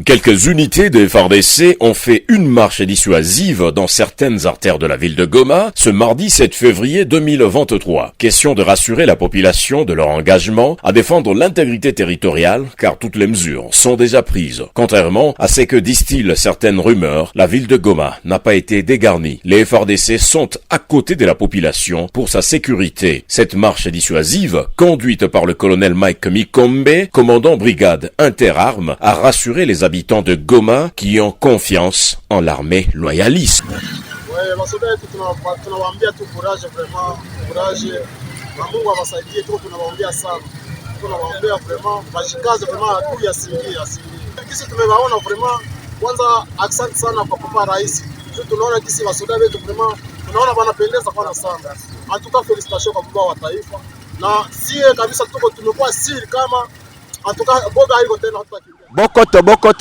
Quelques unités de FARDC ont fait une marche dissuasive dans certaines artères de la ville de Goma ce mardi 7 février 2023. Question de rassurer la population de leur engagement à défendre l'intégrité territoriale car toutes les mesures sont déjà prises. Contrairement à ce que distillent certaines rumeurs, la ville de Goma n'a pas été dégarnie. Les FARDC sont à côté de la population pour sa sécurité. Cette marche dissuasive, conduite par le colonel Mike Mikombe, commandant brigade interarmes, a rassuré les habitants de Goma qui ont confiance en l'armée loyaliste.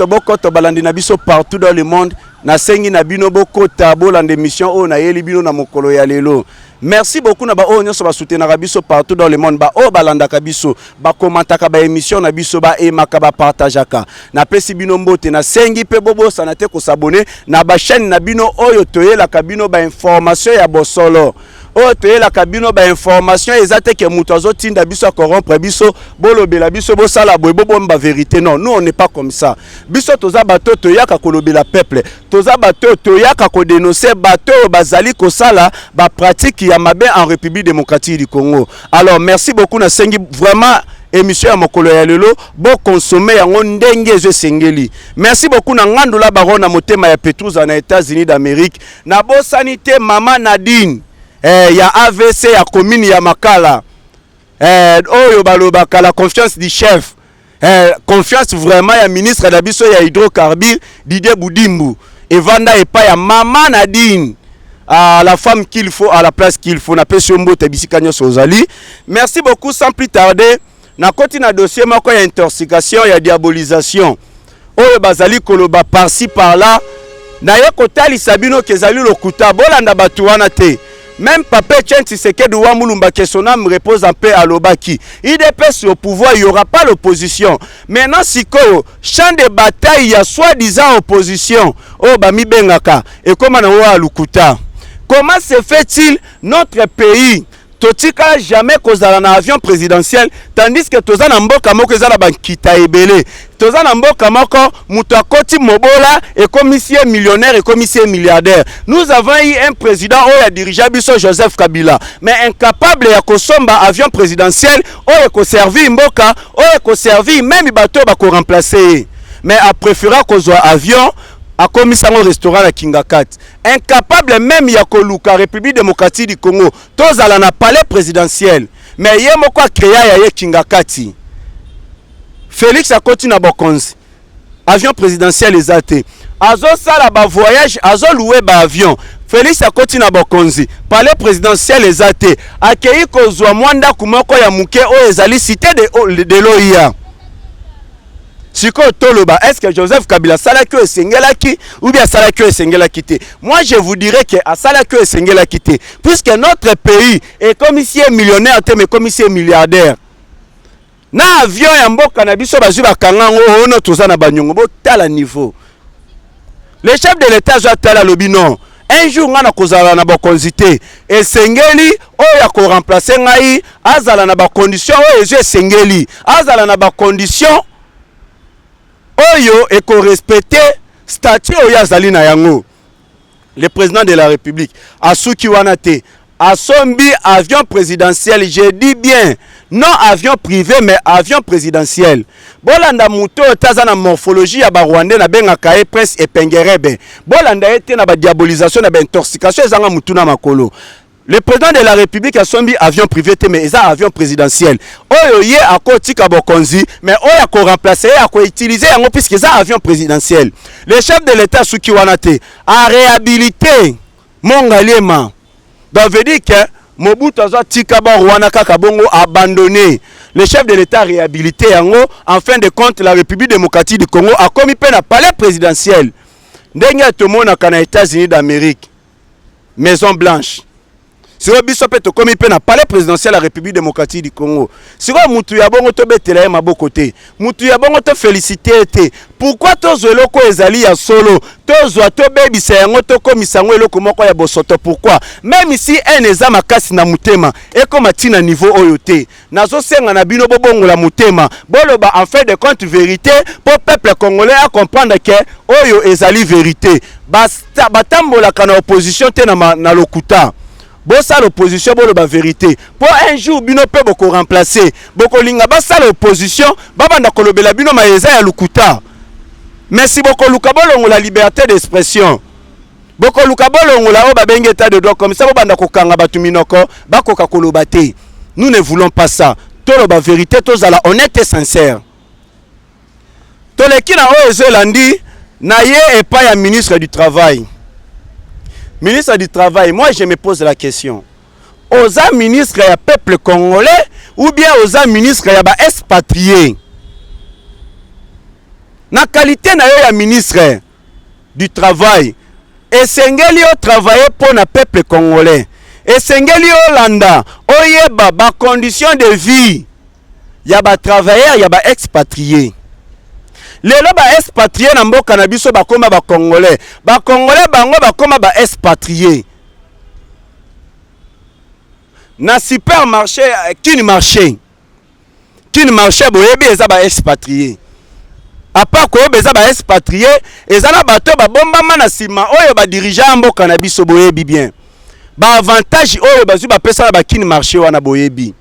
Bokoto balandi na biso partout dans le monde na sengi na bino bokota bolande mission o na yeli bino na mokolo ya lelo. Merci beaucoup na ba o nyoso ba soutenir biso partout dans le monde ba o balanda ka biso ba komantaka ba émission na biso ba emaka ba partageaka na pesi bino mbote na sengi pe bobo sanate ko s'abonner na ba chaîne na bino oyo toyela ka bino ba information ya bosolo. Oh te la cabine ba information ezate ke muto azotinda biso corrompre biso bolobela biso bo sala boye bo bomba vérité. Non, nous on n'est pas comme ça. Biso toza bato toyaka kolobela peuple, toza bato toyaka ko dénoncer bato bazali ko sala ba pratique ya mabe en République démocratique du Congo. Alors merci beaucoup na sengi vraiment émission ya mokolo ya lelo bo consommer yango ndenge ezo sengeli. Merci beaucoup na ngandula barona motema ya Petrouza na États-Unis d'Amérique na bo sanité mama Nadine. Ya AVC ya commune ya Makala oyo balobaka la confiance du chef confiance vraiment ya ministre da biso ya hydrocarbures Didier Boudimbu et vanda epa ya mama Nadine à la femme qu'il faut à la place qu'il faut na pesi mbote bisika nyoso ozali. Merci beaucoup. Sans plus tarder na koti na dossier moko ya intoxication ya diabolisation oyo bazali koloba par-ci par-là na ye kotali sabino kezali lokuta bolanda batu wana te. Même Papa Tchenti Sekedi Wamulumba que son âme repose en paix à l'Obaki. Il est au pouvoir, il n'y aura pas l'opposition. Maintenant, si le champ de bataille, il y a soi-disant opposition. Oh, Bami Bengaka. Et comment on a Lukuta? Comment se fait-il notre pays? Totika jamais kozala na avion présidentiel tandis que tozana mboka moko ezala bankita ebele tozana mboka moko muto akoti mobola et commissaire millionnaire et commissaire milliardaire. Nous avons eu un président oya dirigeant biso Joseph Kabila mais incapable ya kosomba avion présidentiel oya ko servir mboka oya ko servir même bateau ba ko remplacer mais a préféré kozwa avion a commis ça au restaurant à Kingakat. Incapable même ya koluka République démocratique du Congo. Tous à la palais présidentiel. Mais yé moko créé ya Kingakati. Félix a continué à Bokonzi. Avion présidentiel les athées. Azo sala ba voyage, azo loué ba avion. Félix a continué à Bokonzi. Palais présidentiel les athées. Akei kozwa mwanda kumoko ya muke o ezali cité de l'OIA. Siko Toloba, est-ce que Joseph Kabila Salakio et Sengelaki ou bien Salakio et Sengelaki? Moi je vous dirais que à Salakio et Sengelaki, puisque notre pays est commissaire millionnaire, mais commissaire milliardaire. Na avion ya mboka na biso bazu bakangango ono tozana banyongo bo tala niveau. Le chef de l'État doit tala lobino. Un jour ngana kozala na ba konzité et Sengeli o ya ko remplacer ngai azala na ba condition o ezo Sengeli azala na ba condition oyo et qu'on respecte statut oyo azali na yango. Le président de la République Asuki Wanate a sombi avion présidentiel, je dis bien non avion privé mais avion présidentiel. Bolanda muto tazana morphologie ya ba Rwandais na benga kae prince epengerebe. Bolanda ete na ba diabolisation na ba intoxication ezanga mutuna makolo. Le président de la République a sombi avion privé mais ils a avion présidentiel. Oyo ye akotika bokonzi mais oyo a ko remplacer a ko utiliser yango puisque ça avion présidentiel. Le chef de l'État Suki Wanate a réhabilité Mongaliema. Donc veut dire que Mobutu a tika ba Rwanda kaka bongo abandonné. Le chef de l'État a réhabilité yango en fin de compte la République démocratique du Congo a commis peine à palais présidentiel. Ndenge to mona kana États-Unis d'Amérique. Maison Blanche. siko biso pe tokomi pe na palais présidentiel la République démocratique du Congo siko mutu ya bongo to betela ye maboko te mutu ya bongo to féliciter te pourquoi tozo eloko ezali ya solo tozwa to bebisa yango to komisa ngo eloko moko ya bosoto pourquoi même ici un eza makasi na mutema ekoma tina niveau oyo te nazo senga na bino bobongola mutema boloba en fait de compte vérité pour peuple congolais à comprendre que oyo ezali vérité batambola kana opposition te na lokuta bosa l'opposition boloba vérité pour un jour bino pe boko remplacer boko linga basa l'opposition babanda kolobela bino maeza ya lokuta merci boko luka bolongo la liberté d'expression boko luka bolongo la o babenge état de droit comme ça babanda kokanga batu minoko bakoka koloba te nous ne voulons pas ça toloba vérité tozala honnête et sincère toleki na o ezolandi na ye epa ya ministre du travail. Ministre du Travail, moi je me pose la question. Aux ministres ya peuple congolais ou bien aux ministres ya ba expatriés? Na qualité na yo ya ministre du Travail, esengeli yo travailler pour na peuple congolais. Esengeli yo landa, oyeba ba condition de vie ya ba travailleurs ya ba expatriés. Lelo ba expatrié na mboka na biso bakoma ba congolais bango bakoma ba expatrié na supermarché kini marché boyebi eza ba expatrié à part ko eza ba expatrié eza na bato ba bombama na sima oyo ba dirigeant mboka na biso boyebi bien ba avantage oyo bazu ba pesa ba kini marché wana boyebi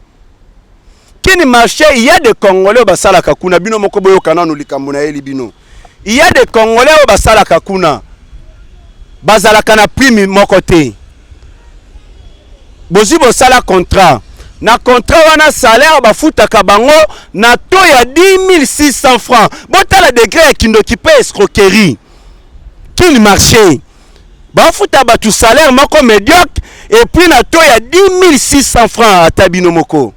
Kini marché, il y a des Congolais au basala kakuna bino moko boyo kana no likambo na eli bino. Il y a des Congolais au basala kakuna. Bazala kana prime moko te. Bozi bo sala contrat. Na contrat wana salaire ba futa kabango na to ya 10 600 francs. Bota la degré qui n'occupe escroquerie. Kini marché. Ba futa ba tu salaire moko médiocre et puis na to ya 10 600 francs atabino moko.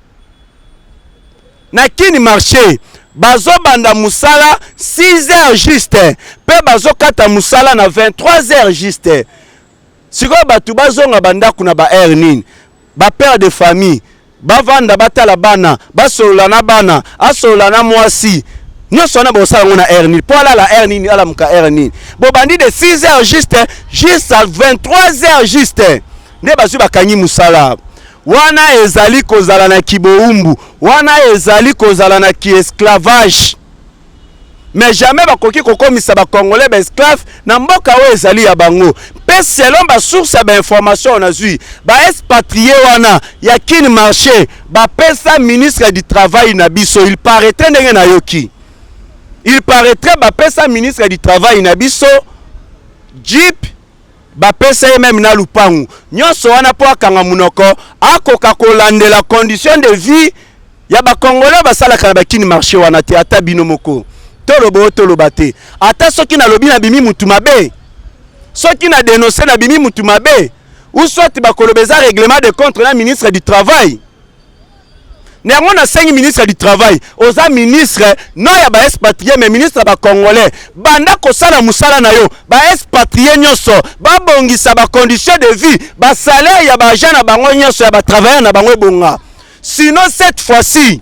Na kini marché bazo banda musala 6 heures juste pe bazo kata musala na 23 heures juste siko batu bazonga banda kuna ba heure nini ba père de famille ba vanda batala bana basolola na bana asolola na mwasi nyoso na bosala ngona heure nini po ala la heure nini ala muka heure nini bo bandi de 6 heures juste à 23 heures juste nde bazu bakanyi musala wana ezali kozala na kiboumbu wana ezali kozala na ki esclavage mais jamais bakoki kokomisa ba congolais ba esclave na mboka o ezali ya bango pe selon ba source ba information on a zui ba expatrié wana ya kini marché ba pesa ministre du travail na biso il paraîtrait ndenge na yoki il paraîtrait ba pesa ministre du travail na biso jeep ba pesa même na lupangu nyonso wana po akanga munoko akoka kolandela condition de vie ya ba congolais basala kana bakini marché wana te ata bino moko toloba te ata soki na lobi na bimi mutu mabe soki na dénoncer na bimi mutu mabe ou soit ba kolobeza règlement de compte na ministre du travail néanmoins na 5 ministre du travail oza ministre non ya ba expatrié mais ministre ba congolais banda kosala musala na yo ba expatrié nyonso ba bongisa ba condition de vie ba salaire ya ba agent na bango nyonso ya ba travailleur na bango bonga sinon cette fois-ci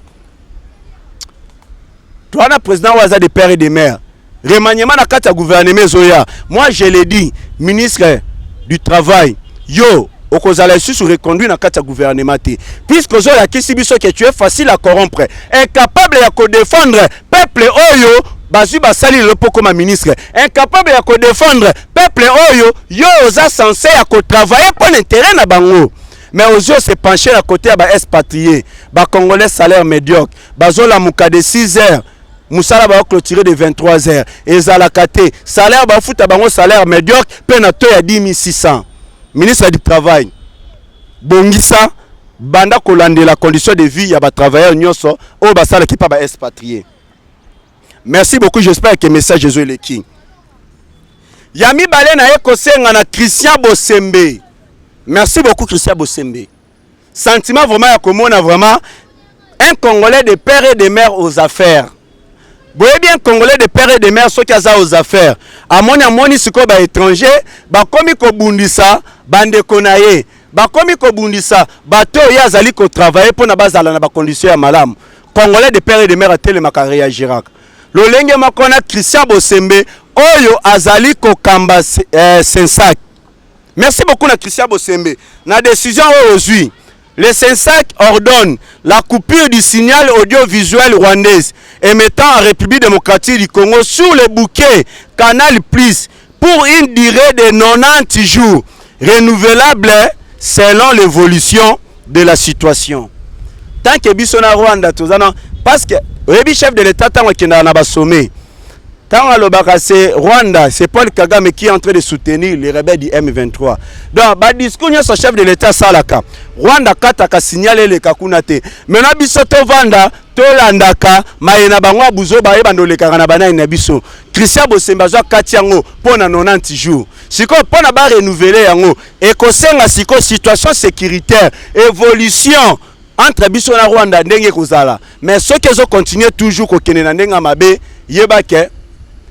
toi na président waza de père et de mère remaniement na kata gouvernement zoya moi je l'ai dit ministre du travail yo okozala sous reconduit na kata gouvernement te puisque zo ya kisi biso que tu es facile à corrompre incapable ya ko défendre peuple oyo bazu basali le poko comme ministre incapable ya ko défendre peuple oyo yo oza censé ya ko travailler pour l'intérêt na bango mais aux yeux se pencher à côté à ba expatrié ba congolais salaire médiocre bazo la muka de 6 heures musala ba clôturer de 23 heures ezala kate salaire ba futa bango salaire médiocre pe na to ya 10 600 ministre du travail bongisa banda kolande la condition de vie ya ba travailleurs nyonso o basala ki pa ba expatrié. Merci beaucoup, j'espère que message Jésus est le qui yami balé na eko senga na Christian Bosembe. Merci beaucoup Christian Bosembe. Sentiment vraiment ya komona vraiment un Congolais de père et de mère aux affaires. Boye bien Congolais de père et de mère ceux qui ont aux affaires. Amoni siko ba étranger ba komi ko bundisa bande konaye bakomi kobundisa bato oyo azali kotravaille mpo na bazala na bakondition ya malamu. Congolais de père et de mère atelemaka réagiraka. Lolenge moko na Christian Bosembe oyo azali kokamba Sensak. Merci beaucoup na Christian Bosembe. Na décision aujourd'hui, le Sensak ordonne la coupure du signal audiovisuel rwandaise émettant en République démocratique du Congo sur le bouquet Canal Plus pour une durée de 90 jours renouvelable selon l'évolution de la situation. Tant que biso na Rwanda tozana parce que le chef de l'État tant qu'il na ba sommet tant alobaka c'est Rwanda, c'est Paul Kagame qui est en train de soutenir les rebelles du M23. Donc ba discours son chef de l'État salaka Rwanda kataka signaler le kakunate. Maintenant biso to vanda to landaka maena bango buzo ba ebandoleka na bana ina biso. Christian Bosemba zo katiango pona 90 jours. Siko pona ba renouveler yango ekosenga siko situation sécuritaire, évolution entre biso na Rwanda ndenge kozala. Mais ceux qui ont continué toujours kokene na ndenga mabe yebake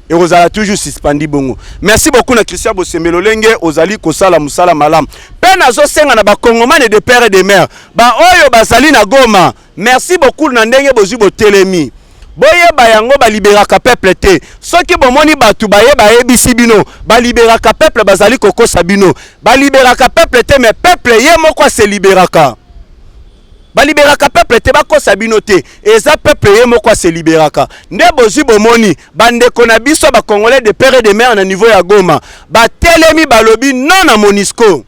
et ozala toujours suspendi bongo. Merci beaucoup na Christian Bosembe lolenge ozali kosala musala malam. Pena zo senga na ba kongomane de père et de mère. Ba oyo bazali na Goma. Merci beaucoup na ndenge bozu botelemi. Boye ba yango ba liberaka peuple te. Soki bomoni batu baye ba ebisi bino, ba liberaka peuple bazali kokosa bino. Ba liberaka peuple te mais peuple ye moko se liberaka. Ba liberaka peuple te bakosa bino te. Eza peuple ye moko se liberaka. Nde bozu bomoni bande kona biso ba congolais de père et de mère na niveau ya Goma. Ba telemi balobi non na MONUSCO.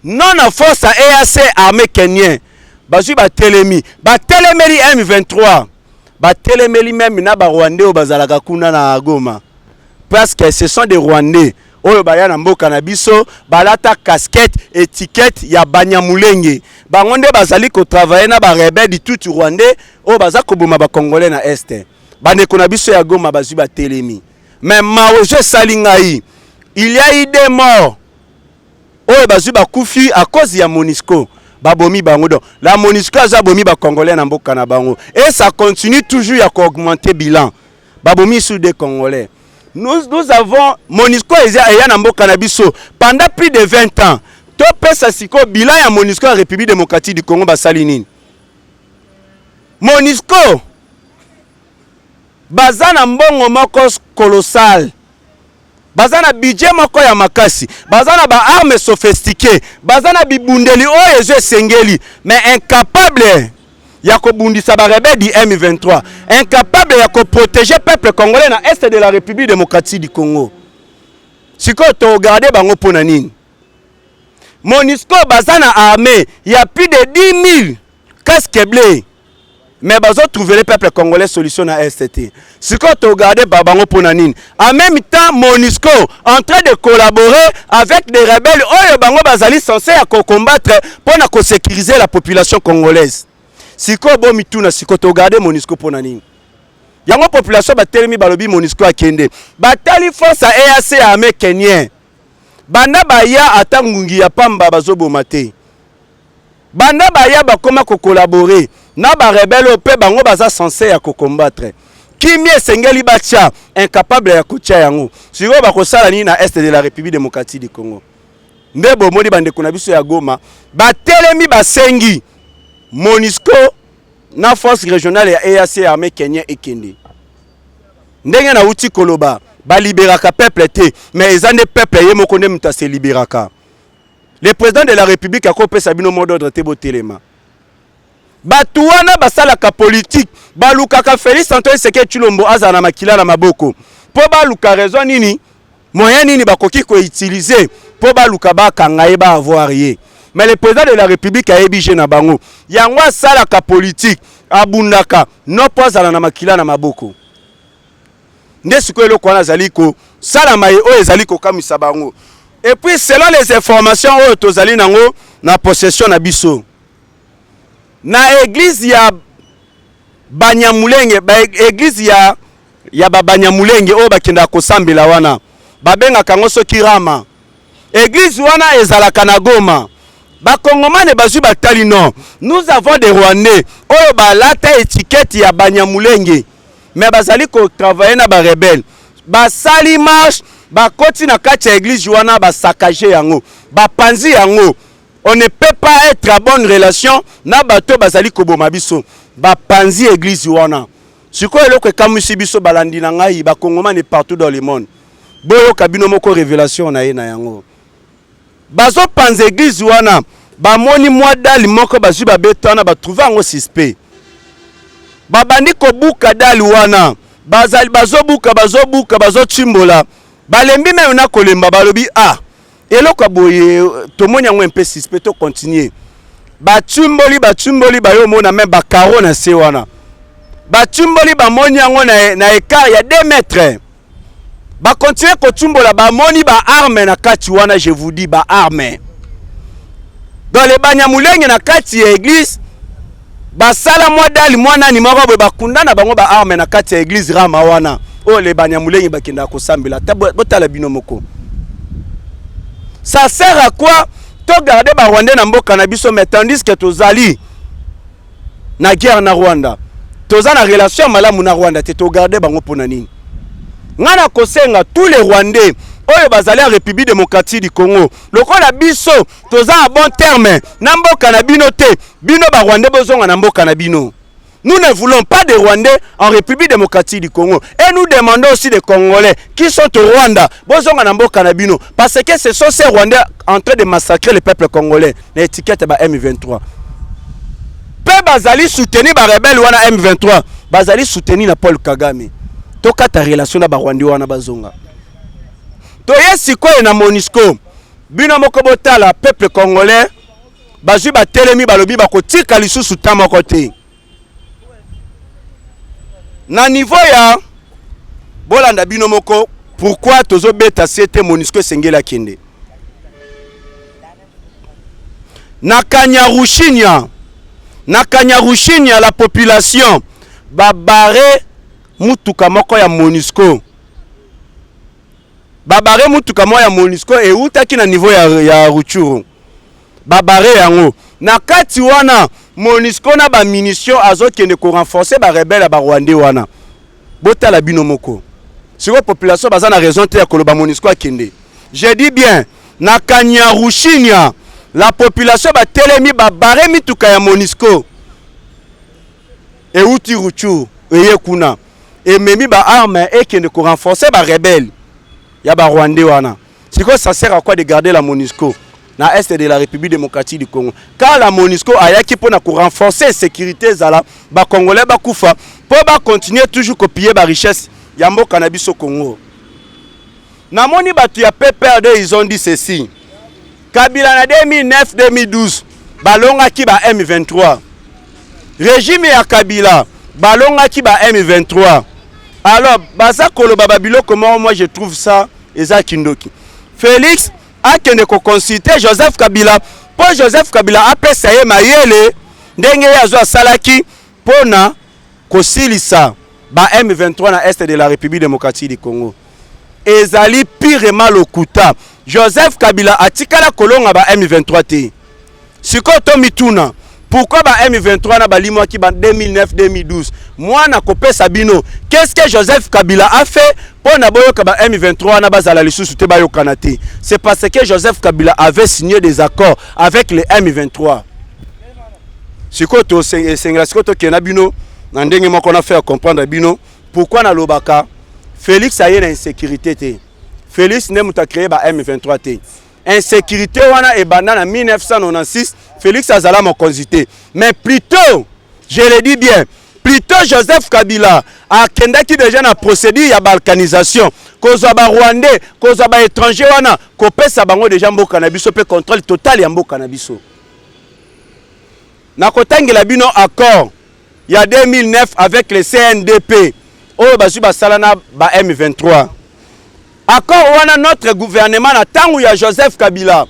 Non na force EAC armée kenyen. Bazu ba telemi meli M23. Ba telemeli même na ba Rwandais o bazalaka kuna na Goma. Parce que ce sont des Rwandais. Oyo baya na mboka na biso balata casquette étiquette ya Banyamulenge. Bangonde bazali ko travailler na ba rebelle du tout Rwandais o baza ko boma ba congolais na est. Bande ko na biso ya Goma bazu ba telemi. Mais maoje salingai. Il y a eu des morts. Oyo bazu ba kufi à cause ya MONUSCO. Babomi bango donc la MONUSCO a bomi ba congolais na mboka na bango et ça continue toujours à augmenter bilan babomi sous des congolais. Nous avons MONUSCO et na mboka na biso pendant plus de 20 ans. To pesa siko bilan ya MONUSCO en République démocratique du Congo basali nini? MONUSCO bazana mbongo moko colossal. Bazana budget moko ya makasi, bazana ba armes sophistiquées, bazana bibundeli oyo ezo sengeli, mais incapable ya ko bundisa ba rebelle du M23, incapable ya ko protéger peuple congolais na est de la République démocratique du Congo. Siko to regarder bango pona nini? MONUSCO bazana armée, il y a plus de 10 000 casques bleus. Mais bazo trouver le peuple congolais solution à STT. Ce qu'on te regarde babango ponanine. En même temps MONUSCO en train de collaborer avec des rebelles oyo bango bazali censé à combattre pour na sécuriser la population congolaise. Siko bo mituna siko te regarder MONUSCO ponanine. Yango population ba telemi balobi MONUSCO akende. Batali force à EAC armée kenyen. Banda baya atangungi ya pamba bazo bomate. Banda baya bakoma ko collaborer. Na ba rebelle pe bango baza censé ya ko combattre. Kimi esengeli bacha incapable ya kocha yango. Siko ba kosala ni na est de la République démocratique du Congo. Ndebo modi bande kuna biso ya Goma, ba telemi basengi MONUSCO na force régionale ya EAC armée Kenya ekende. Ndenge na uti koloba ba liberaka peuple te, mais ezande peuple ye moko nde mta se liberaka. Le président de la République a kopé Sabino mot d'ordre te botelema. Batuana basalaka politique balukaka Félix Antoine Tshisekedi Tshilombo azana makila na maboko po baluka raison nini moyen nini bakoki ko utiliser po baluka bakanga ye ba avoir ye. Mais le président de la République a ebigé na bango yango asalaka politique abundaka no po azana na makila na maboko nde siko eloko wana azali ko sala maye o ezali ko kamisa bango. Et puis selon les informations o tozali nango na possession na biso na église ya Banyamulenge, église ya Banyamulenge o bakenda kosambela wana babenga kango soki Rama. Église wana ezalaka na Goma. Ba Congomane bazu batali non. Nous avons des Rwandais oyo balata étiquette ya Banyamulenge. Mais bazali ko travailler na ba rebelle. Ba sali marche, ba koti na kati ya église wana ba saccager yango. Ba panzi yango. On ne peut pas être à bonne relation na bato bazali koboma biso. Ba panzi église wana. Siko eloko kamusi biso balandi na ngai ba kongomane partout dans le monde. Boyo kabino moko révélation na ye na yango. Bazo panzi église wana ba moni mwa dali moko bazu ba betana ba trouver ngo suspect. Ba bandi ko buka dali wana. Bazali bazo buka bazo chimbola. Balembi me na kolemba balobi ah. Eloko boye tomoni yango un peu suspect to continuer. Bachumboli bayo mona même ba karo na se wana. Bachumboli ba moni yango na écart ya 2 mètres. Ba continuer ko chumbola ba moni ba arme na kati wana, je vous dis ba arme. Dans les banyamulenge na kati ya église ba sala mwa dali mwana ni moko bo bakundana bango ba arme na kati ya église rama wana. Oh les banyamulenge bakenda ko sambela botala bino moko. Ça sert à quoi? To garder ba Rwanda na mboka na biso, mais tandis que tozali na guerre na Rwanda, toza na relation malamu na Rwanda, te to garder bango pona nini? Ngana kosenga tous les Rwandais oyo bazali en République démocratique du Congo, lokola biso toza en bon terme na mboka na bino te, bino ba Rwandais bozonga na mboka na bino. Nous ne voulons pas de Rwandais en République démocratique du Congo. Et nous demandons aussi des Congolais qui sont au Rwanda, parce que ce sont ces Rwandais en train de massacrer le peuple congolais. L'étiquette est M23. Peu bazali soutenir les rebelles wana M23. Bazali soutenir na Paul Kagame. Toka ta relation na ba Rwandais wana bazonga. To yesi ko na MONUSCO. Bino moko botala peuple congolais. Bazu ba telemi balobi ba kotika lisusu tama kote. Na niveau ya bolanda bino moko, pourquoi tozo beta siete MONUSCO sengela kende na Kanyarushinya la population babare mutuka moko ya MONUSCO, babare mutuka moko ya MONUSCO e utaki na niveau ya Ruchuru, babare yango na kati wana MONUSCO na ba munition azokende ko renforcer ba rebelle ba Rwandais wana. Botala bino moko. Sur la population baza na raison te ya koloba MONUSCO akende. Je dis bien na Kanyarushinya la population ba telemi ba bare mituka ya MONUSCO. E uti ruchu eye kuna. E memi ba arme e kende ko renforcer ba rebelle ya ba Rwandais wana. Siko ça sert à quoi de garder la MONUSCO na est de la République démocratique du Congo? Car la MONUSCO a yaki pour renforcer la sécurité zala ba Congolais ba kufa pour ba continuer toujours copier ba richesse ya mboka na biso Congo. Na moni batu ya PPRD ils ont dit ceci. Kabila na 2009-2012 balonga ki ba M23. Régime ya Kabila balonga ki ba M23. Alors baza koloba babilo comment moi je trouve ça eza kindoki. Félix a kende ko consulter Joseph Kabila pour Joseph Kabila apesa ye mayele ndenge yazo asalaki pona kosilisa ba M23 na est de la République démocratique du Congo. Ezali pirement lokuta. Joseph Kabila atikala kolonga ba M23 te. Siko to mituna. Pourquoi ba M23 na balimo ki ba 2009-2012? Moi na kopesa bino. Qu'est-ce que Joseph Kabila a fait pour na boyoka ba M23 na bazala lisusu te bayokana te? C'est parce que Joseph Kabila avait signé des accords avec les M23. Siko to sengla siko to kena bino na ndenge moko na faire comprendre bino pourquoi na lobaka Félix a une insécurité te. Félix ne muta créé ba M23 te. Insécurité wana e banda na 1996 Félix azala mon consulté. Mais plutôt, je le dis bien, plutôt Joseph Kabila a kendaki déjà na procédure ya balkanisation. Kozwa ba Rwandais, kozwa ba étranger wana, kopesa bango déjà mboka na biso pe contrôle total ya mboka na biso. Na kotangela bino accord il y a 2009 avec le CNDP. Oh bazu basala na ba M23. Accord wana notre gouvernement na tangu ya Joseph Kabila.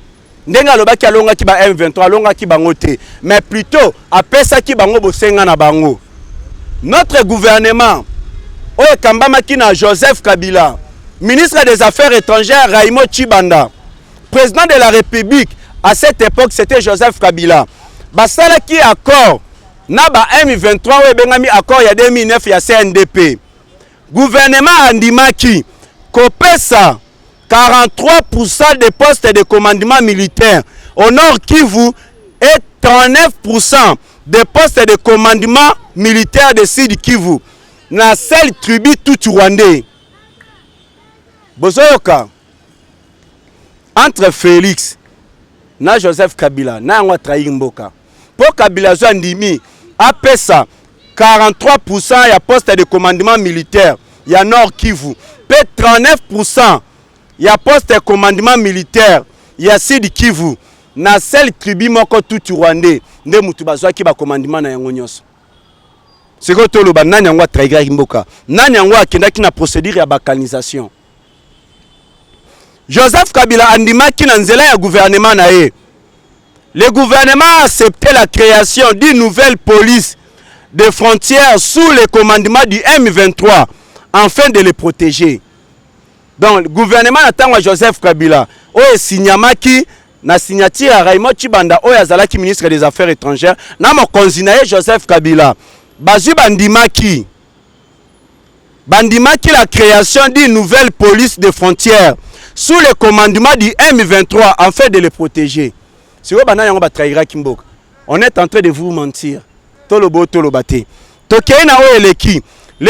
Ndenga lobaki alonga ki ba M23 alonga ki bango te, mais plutôt apesa ki bango bosenga na bango. Notre gouvernement o kambama ki na Joseph Kabila, ministre des Affaires étrangères Raymond Tshibanda, président de la République à cette époque c'était Joseph Kabila. Basala ki accord na ba M23 o bengami accord ya 2009 ya CNDP. Gouvernement andimaki kopesa 43% des postes de commandement militaire au Nord Kivu et 39% des postes de commandement militaire de Sud Kivu. Na seule tribu tout rwandais. Bozoyoka. Entre Félix na Joseph Kabila, na yango trahir mboka. Pour Kabila zo ndimi apesa 43% ya poste de commandement militaire ya Nord Kivu, pe 39% ya poste de commandement militaire ya Sud Kivu. Na seule tribu moko tout rwandais nde mutu bazwaki ba commandement na yango nyonso. Siko toloba nani yango trahir mboka, nani yango akendaki na procédure ya balkanisation. Joseph Kabila andimaki na nzela ya gouvernement na ye. Le gouvernement a accepté la création d'une nouvelle police de frontières sous le commandement du M23 afin de les protéger. Donc le gouvernement attend Joseph Kabila oye signamaki na signature ya Raymond Chibanda oye azalaki ministre des Affaires étrangères na mokonzi na ye Joseph Kabila. Bazui bandimaki la création d'une nouvelle police de frontières sous le commandement du M23 afin de les protéger. Si vous avez Kimboka, on est en train de vous mentir. Le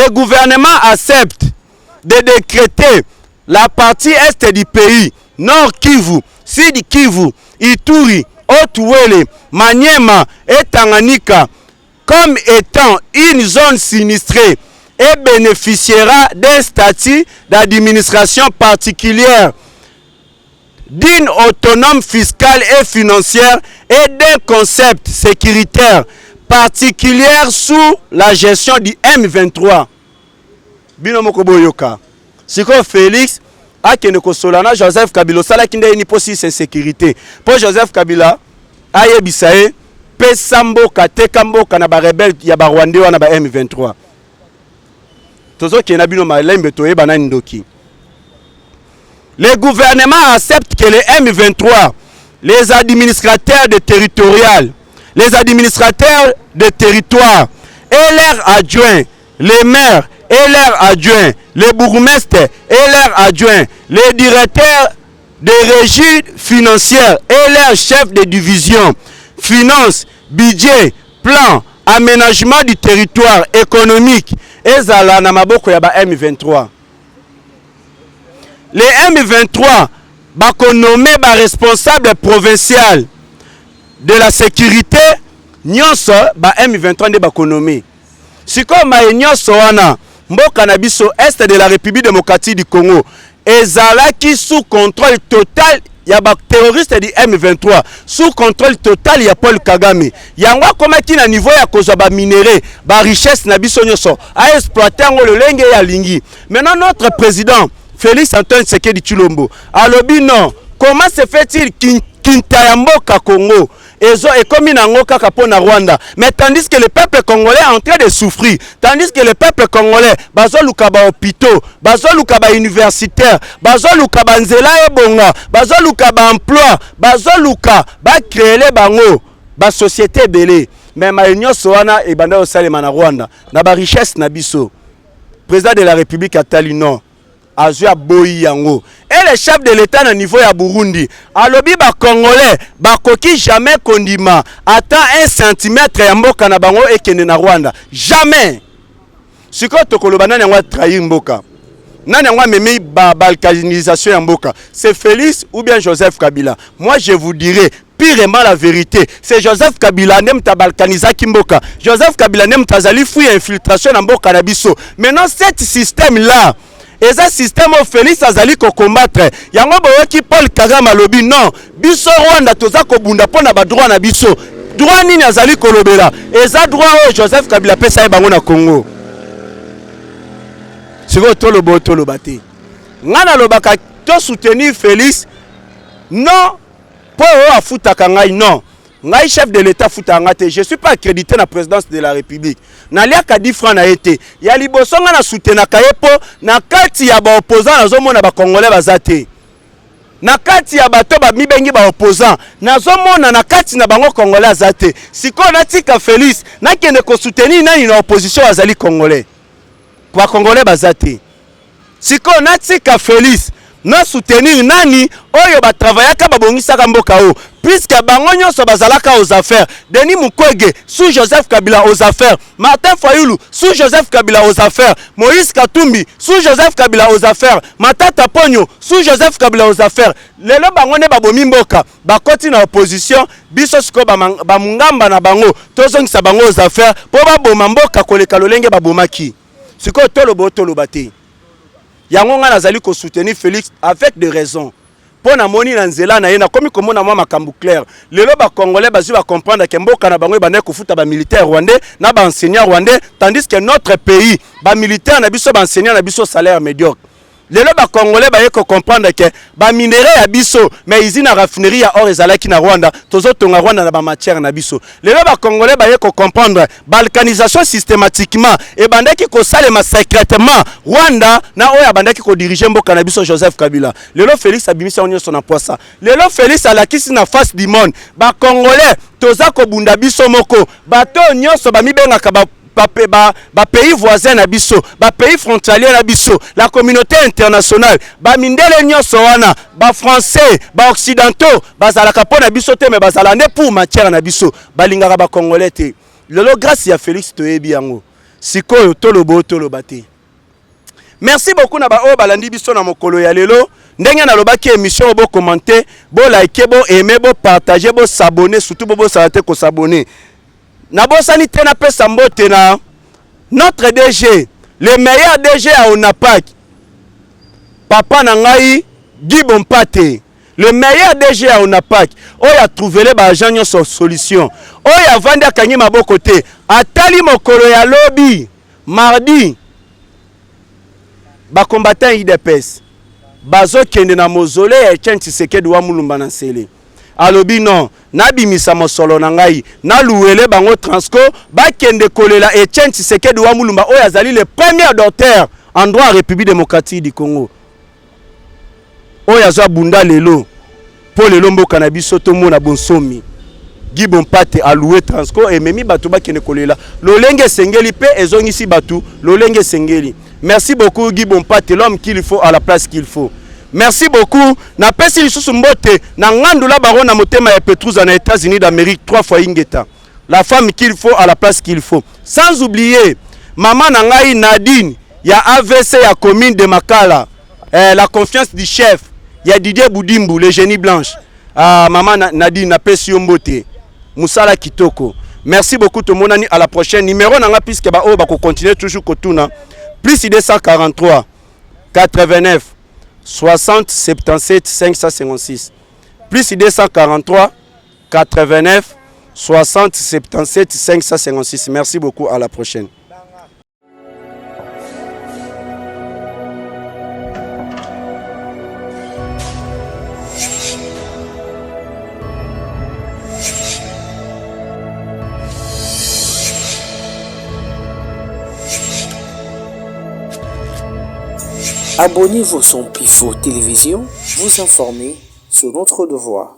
gouvernement accepte de décréter la partie est du pays, Nord Kivu, Sud Kivu, Ituri, Haut-Uele, Maniema et Tanganyika, comme étant une zone sinistrée et bénéficiera d'un statut d'administration particulière, d'une autonome fiscale et financière et d'un concept sécuritaire particulière sous la gestion du M23. Binomoko boyoka. Siko Félix akene ko solana Joseph Kabila sala kinde ni posi sécurité. Pour Joseph Kabila ayebisaye pesambo katekambo kana ba rebelle ya ba Rwandais wana ba M23. Tozo kena bino malembe toye banani ndoki. Le gouvernement accepte que les M23, les administrateurs de territorial, les administrateurs de territoire et leurs adjoints, les maires et leurs adjoints, les bourgmestres et leurs adjoints, les directeurs des régies financières et leurs chefs de division, finances, budget, plan, aménagement du territoire économique et zala na maboko ya ba M23. Les M23 bako nommé ba responsable provincial de la sécurité nyonso ba M23 nde bako nommé. Siko ma nyonso wana mboka na biso est de la République démocratique du Congo ezalaki sous contrôle total ya ba terroriste du M23, sous contrôle total ya Paul Kagame. Yango komaki na niveau ya kozwa ba minéraux, ba richesse na biso nyonso a exploiter ngo lolenge ya lingi. Maintenant notre président Félix Antoine Tshisekedi Tshilombo alobi non, comment se fait-il Kintayamboka Congo ezo ekomi nango kaka pona Rwanda, mais tandis que le peuple congolais est en train de souffrir, tandis que le peuple congolais bazoluka ba hôpitaux, bazoluka ba universitaires, bazoluka ba nzela ebonga, bazoluka ba emploi, bazoluka ba créer bango ba société belé, mais ma nyonso wana ebanda osalema na Rwanda na ba richesse na biso. Président de la République atali non Azua boyi yango. Et le chef de l'État na niveau ya Burundi alobi ba Congolais bakoki jamais kondima ata 1 centimètre ya mboka na bango ekende na Rwanda. Jamais. Siko tokoloba nani yango trahir mboka, nani yango memi ba balkanisation ya mboka, c'est Félix ou bien Joseph Kabila? Moi je vous dirai pirement la vérité, c'est Joseph Kabila nem ta balkanisa kimboka. Joseph Kabila nem tazali fouille infiltration na mboka na biso. Maintenant cet système là, et ce système au Félix azali ko combattre. Yango boyoki Paul Kagame alobi non, biso Rwanda toza ko bunda pona ba droit na biso. Droit nini azali ko lobela? Et ça droit o Joseph Kabila pesa bango na Congo. Siko to lobo to lobate. Ngana lobaka to soutenir Félix. Non, po o afuta kangai non. Ngai chef de l'État futangate, je suis pas accrédité na présidence de la République. Nalia kadi franc na été. Ya liboso nga na soutenir kayepo na kati ya ba opposant na zomona ba congolais bazate. Na kati ya bato ba mibengi ba opposant na zomona na kati na bango congolais azate. Siko na tika Félix na kende ko soutenir nani na opposition azali congolais. Kwa congolais bazate. Siko na tika Félix na soutenir nani oyo ba travaillaka ba bongisaka mboka o, puisque bango nyonso bazalaka aux affaires. Denis Mukwege sous Joseph Kabila aux affaires, Martin Fayulu sous Joseph Kabila aux affaires, Moïse Katumbi sous Joseph Kabila aux affaires, Matata Ponyo sous Joseph Kabila aux affaires. Lelo bango ne babomi mboka bakoti na opposition, biso siko ba mungamba na bango tozongisa bango aux affaires po baboma mboka koleka lolenge babomaki. Siko tolobo tolobate yango nga nazali ko soutenir Félix avec des raisons. Pour na moni na nzela na ye na komi komona mwa makambu clair. Lelo ba congolais bazi ba comprendre que mboka na bango ba ko futa ba militaire rwandais na ba enseignant rwandais, tandis que notre pays ba militaire na biso ba enseignant na biso salaire médiocre. Lelo ba congolais ba ko comprendre que ba minerai ya biso mais usine na raffinerie ya or ezalaki na Rwanda, tozo tonga Rwanda na ba matière na biso. Lelo ba congolais ba ko comprendre balkanisation systématiquement et bandaki ko salema secrètement Rwanda na oya bandaki ko diriger mboka na biso Joseph Kabila. Lelo Félix abimisa onyo son emploi. Lelo Félix alakisi na face du monde ba congolais toza ko bunda biso moko bato nyonso ba mibengaka ba pays voisins na biso, ba pays frontaliers na biso, la communauté internationale, ba mindele nyonso wana, ba français, ba occidentaux, bazalaka po na biso te mais bazalande pour matière na biso, balingaka ba congolais te. Lelo grâce ya Félix toyebi yango. Sikoyo tolobo tolobate. Merci beaucoup na ba o balandi biso na mokolo ya lelo. Ndenge na lobaki émission bo commenter, bo liker, bo aimer, bo partager, bo s'abonner, surtout bo salate ko s'abonner. Nabosani tena pesa mbote na notre DG, le meilleur DG à Onapak, papa nangai Guy Bompate, le meilleur DG à Onapak, oya trouvé les agents sur solution, oya vanda kanyi maboko te, atali mokolo ya lobby, mardi, ba combattant IDPS, bazo kende na mozole ya Etienne Tshisekedi wa Mulumba na Nsele. Alobi non, nabimisa mosolo na ngai, na louele bango transco, ba kende kolela Etienne Tshisekedi wa Mulumba oyo azali le premier docteur en droit République démocratique du Congo. Oyo azwa bunda lelo, po lelo mboka na biso to mona bonsomi. Guy Bompate a loué transco et memi batu ba kende kolela. Lolenge sengeli pe ezongisi batu, lolenge sengeli. Merci beaucoup Guy Bompate, l'homme qu'il faut à la place qu'il faut. Merci beaucoup. Na pesi lisusu mbote na ngandula baron na motema ya Petrus na États-Unis d'Amérique 3 fois ingeta. La femme qu'il faut à la place qu'il faut. Sans oublier maman nangai Nadine ya AVC ya commune de Makala. La confiance du chef ya Didier Boudimbu le génie blanche. Maman Nadine na pesi mbote. Musala kitoko. Merci beaucoup tout le monde, à la prochaine. Numéro nanga puisque ba o ba ko continuer toujours kotuna. Plus 243 89 60 77 556 plus 243 89 60 77 556. Merci beaucoup, à la prochaine. Abonnez-vous sur Pifo Télévision, vous informer sur notre devoir.